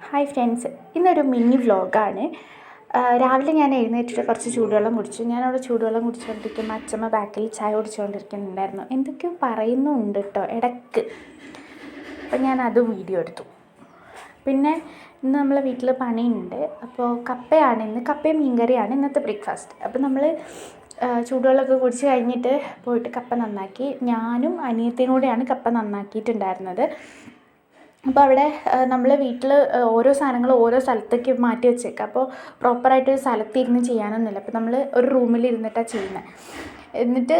Hi friends, ഇന്നൊരു mini വ്ലോഗാണ്. രാവിലെ ഞാൻ എഴുന്നേറ്റിട്ട് കുറച്ച് ചൂടുവെള്ളം കുടിച്ചു. ഞാനവിടെ ചൂടുവെള്ളം കുടിച്ചുകൊണ്ടിരിക്കുമ്പോൾ അച്ഛമ്മ ബാക്കിൽ ചായ കുടിച്ചുകൊണ്ടിരിക്കുന്നുണ്ടായിരുന്നു. എന്തൊക്കെയോ പറയുന്നുണ്ട് കേട്ടോ ഇടയ്ക്ക്. അപ്പം ഞാനതും വീഡിയോ എടുത്തു. പിന്നെ ഇന്ന് നമ്മളെ വീട്ടിൽ പണിയുണ്ട്. അപ്പോൾ കപ്പയും മീൻകറിയാണ് ഇന്നത്തെ ബ്രേക്ക്ഫാസ്റ്റ്. അപ്പം നമ്മൾ ചൂടുവെള്ളമൊക്കെ കുടിച്ച് കഴിഞ്ഞിട്ട് പോയിട്ട് കപ്പ നന്നാക്കി. ഞാനും അനിയത്തിയും കൂടെയാണ് കപ്പ നന്നാക്കിയിട്ടുണ്ടായിരുന്നത്. അപ്പോൾ അവിടെ നമ്മൾ വീട്ടിൽ ഓരോ സാധനങ്ങൾ ഓരോ സ്ഥലത്തേക്ക് മാറ്റി വെച്ചേക്കുക. അപ്പോൾ പ്രോപ്പറായിട്ടൊരു സ്ഥലത്തിരുന്ന് ചെയ്യാനൊന്നുമില്ല. അപ്പോൾ നമ്മൾ ഒരു റൂമിലിരുന്നിട്ടാണ് ചെയ്യുന്നത്. എന്നിട്ട്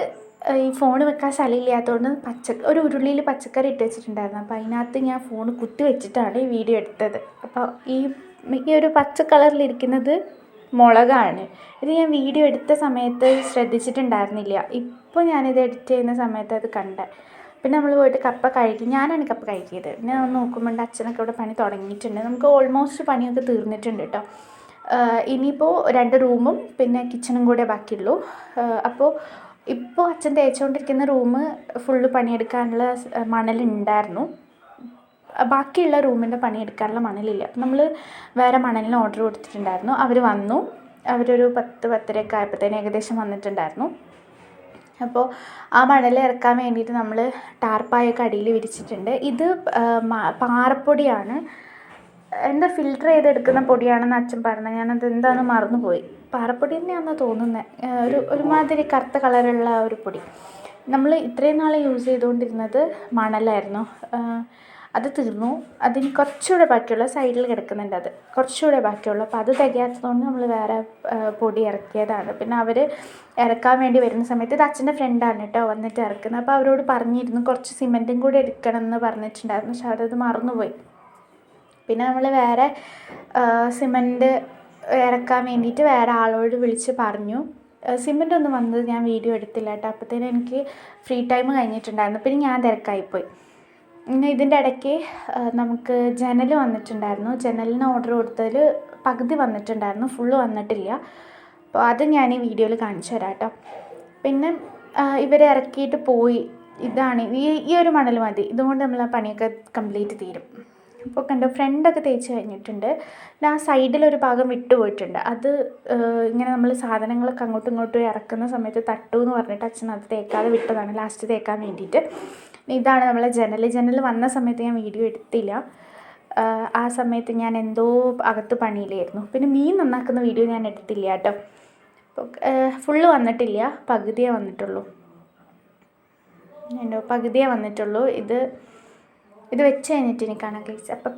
ഈ ഫോൺ വെക്കാൻ സ്ഥലമില്ലാത്തതുകൊണ്ട് ഒരു ഉരുളിയിൽ പച്ചക്കറി ഇട്ട് വെച്ചിട്ടുണ്ടായിരുന്നു. അപ്പോൾ അതിനകത്ത് ഞാൻ ഫോൺ കുത്തി വെച്ചിട്ടാണ് ഈ വീഡിയോ എടുത്തത്. അപ്പോൾ ഈ ഒരു പച്ച കളറിലിരിക്കുന്നത് മുളകാണ്. ഇത് ഞാൻ വീഡിയോ എടുത്ത സമയത്ത് ശ്രദ്ധിച്ചിട്ടുണ്ടായിരുന്നില്ല. ഇപ്പോൾ ഞാനിത് എഡിറ്റ് ചെയ്യുന്ന സമയത്ത് അത് കണ്ടത്. പിന്നെ നമ്മൾ പോയിട്ട് കപ്പ കഴിക്കും. ഞാനാണ് കപ്പ കഴിക്കിയത്. പിന്നെ നോക്കുമ്പോൾ അച്ഛനൊക്കെ ഇവിടെ പണി തുടങ്ങിയിട്ടുണ്ട്. നമുക്ക് ഓൾമോസ്റ്റ് പണിയൊക്കെ തീർന്നിട്ടുണ്ട് കേട്ടോ. ഇനിയിപ്പോൾ 2 റൂമും പിന്നെ കിച്ചണും കൂടെ ബാക്കിയുള്ളൂ. അപ്പോൾ ഇപ്പോൾ അച്ഛൻ തേച്ചുകൊണ്ടിരിക്കുന്ന റൂം ഫുള്ള് പണിയെടുക്കാനുള്ള മണലുണ്ടായിരുന്നു. ബാക്കിയുള്ള റൂമിൻ്റെ പണിയെടുക്കാനുള്ള മണലില്ല. അപ്പം നമ്മൾ വേറെ മണലിന് ഓർഡർ കൊടുത്തിട്ടുണ്ടായിരുന്നു. അവർ വന്നു. അവരൊരു 10-10:30 ആയപ്പോഴത്തേന് ഏകദേശം വന്നിട്ടുണ്ടായിരുന്നു. അപ്പോൾ ആ മണൽ ഇറക്കാൻ വേണ്ടിയിട്ട് നമ്മൾ ടാർപ്പായൊക്കെ അടിയിൽ വിരിച്ചിട്ടുണ്ട്. ഇത് പാറപ്പൊടിയാണ്. എന്താ ഫിൽറ്റർ ചെയ്തെടുക്കുന്ന പൊടിയാണെന്ന് അച്ഛൻ പറഞ്ഞത്. ഞാനത് എന്താണെന്ന് മറന്നുപോയി. പാറപ്പൊടി തന്നെയാണെന്ന് തോന്നുന്നത്. ഒരുമാതിരി കറുത്ത കളറുള്ള ഒരു പൊടി. നമ്മൾ ഇത്രയും നാൾ യൂസ് ചെയ്തുകൊണ്ടിരുന്നത് മണലായിരുന്നു. അത് തീർന്നു. അതിന് കുറച്ചുകൂടെ ബാക്കിയുള്ള സൈഡിൽ കിടക്കുന്നുണ്ട്. അത് കുറച്ചുകൂടെ ബാക്കിയുള്ളൂ. അപ്പോൾ അത് തികയാത്തതുകൊണ്ട് നമ്മൾ വേറെ പൊടി ഇറക്കിയതാണ്. പിന്നെ അവർ ഇറക്കാൻ വേണ്ടി വരുന്ന സമയത്ത് ഇത് അച്ഛൻ്റെ ഫ്രണ്ടാണ് കേട്ടോ വന്നിട്ട് ഇറക്കുന്നത്. അപ്പോൾ അവരോട് പറഞ്ഞിരുന്നു കുറച്ച് സിമെൻറ്റും കൂടി എടുക്കണം എന്ന് പറഞ്ഞിട്ടുണ്ടായിരുന്നു. പക്ഷെ അവരത് മറന്നുപോയി. പിന്നെ നമ്മൾ വേറെ സിമെൻറ്റ് ഇറക്കാൻ വേണ്ടിയിട്ട് വേറെ ആളോട് വിളിച്ച് പറഞ്ഞു. സിമെൻ്റ് ഒന്നും വന്നത് ഞാൻ വീഡിയോ എടുത്തില്ല കേട്ടോ. അപ്പോഴത്തേനും എനിക്ക് ഫ്രീ ടൈം കഴിഞ്ഞിട്ടുണ്ടായിരുന്നു. പിന്നെ ഞാൻ തിരക്കായിപ്പോയി. പിന്നെ ഇതിൻ്റെ ഇടയ്ക്ക് നമുക്ക് ജനൽ വന്നിട്ടുണ്ടായിരുന്നു. ജനലിന് ഓർഡർ കൊടുത്തതിൽ പകുതി വന്നിട്ടുണ്ടായിരുന്നു, ഫുള്ള് വന്നിട്ടില്ല. അപ്പോൾ അത് ഞാൻ ഈ വീഡിയോയിൽ കാണിച്ചു തരാം കേട്ടോ. പിന്നെ ഇവരെ ഇറക്കിയിട്ട് പോയി. ഇതാണ് ഈ ഒരു മണൽ മതി. ഇതുകൊണ്ട് നമ്മൾ ആ പണിയൊക്കെ കംപ്ലീറ്റ് തീരും. അപ്പോൾ കണ്ടോ, ഫ്രണ്ടൊക്കെ തേച്ച് കഴിഞ്ഞിട്ടുണ്ട്. പിന്നെ ആ സൈഡിലൊരു ഭാഗം വിട്ടുപോയിട്ടുണ്ട്. അത് ഇങ്ങനെ നമ്മൾ സാധനങ്ങളൊക്കെ അങ്ങോട്ടും ഇങ്ങോട്ടും ഇറക്കുന്ന സമയത്ത് തട്ടു എന്ന് പറഞ്ഞിട്ട് അച്ഛൻ അത് തേക്കാതെ വിട്ടതാണ് ലാസ്റ്റ് തേക്കാൻ വേണ്ടിയിട്ട്. ഇതാണ് നമ്മളെ ജനൽ വന്ന സമയത്ത് ഞാൻ വീഡിയോ എടുത്തില്ല. ആ സമയത്ത് ഞാൻ എന്തോ അകത്ത് പണിയിലായിരുന്നു. പിന്നെ മീൻ നന്നാക്കുന്ന വീഡിയോ ഞാൻ എടുത്തില്ല കേട്ടോ. അപ്പോൾ ഫുള്ള് വന്നിട്ടില്ല, പകുതിയേ വന്നിട്ടുള്ളൂ. പകുതിയേ വന്നിട്ടുള്ളൂ. ഇത് വെച്ച് കഴിഞ്ഞിട്ട് എനിക്ക് കാണാൻ കഴിച്ചു. അപ്പം